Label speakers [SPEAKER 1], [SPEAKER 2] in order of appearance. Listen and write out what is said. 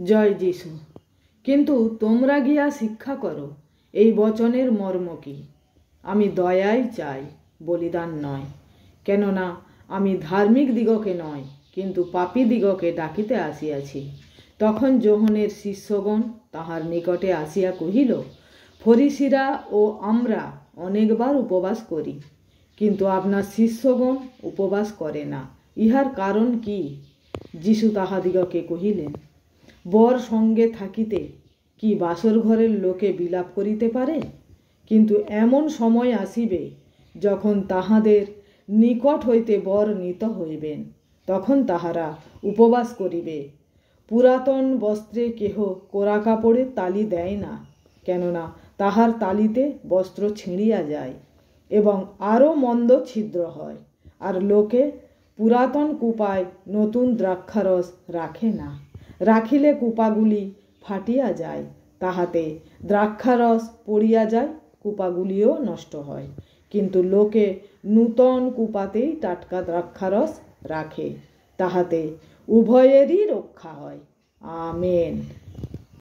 [SPEAKER 1] জয় যিশু। কিন্তু তোমরা গিয়া শিক্ষা করো এই বচনের মর্ম কি? আমি দয়াই চাই, বলিদান নয়। কেননা আমি ধার্মিক দিগকে নয়, কিন্তু পাপী দিগকে ডাকিতে আসিয়াছি। তখন যোহনের শিষ্যগণ তাহার নিকটে আসিয়া কহিল, ফরিসিরা ও আমরা অনেকবার উপবাস করি, কিন্তু আপনার শিষ্যগণ উপবাস করে না, ইহার কারণ কি? যিশু তাহাদিগকে কহিলেন, বর সঙ্গে থাকিতে কি বাসর ঘরের লোকে বিলাপ করিতে পারে? কিন্তু এমন সময় আসিবে যখন তাহাদের নিকট হইতে বর নিত হইবেন, তখন তাহারা উপবাস করিবে। পুরাতন বস্ত্রে কেহ কোরা কাপড়ের তালি দেয় না, কেননা তাহার তালিতে বস্ত্র ছিঁড়িয়া যায় এবং আরও মন্দ ছিদ্র হয়। আর লোকে পুরাতন কুপায় নতুন দ্রাক্ষারস রাখে না, রাখিলে কুপাগুলি ফাটিয়া যায়, তাহাতে দ্রাক্ষারস পড়িয়া যায়, কুপাগুলিও নষ্ট হয়। কিন্তু লোকে নূতন কুপাতেই টাটকা দ্রাক্ষারস রাখে, তাহাতে উভয়েরই রক্ষা হয়। আমেন।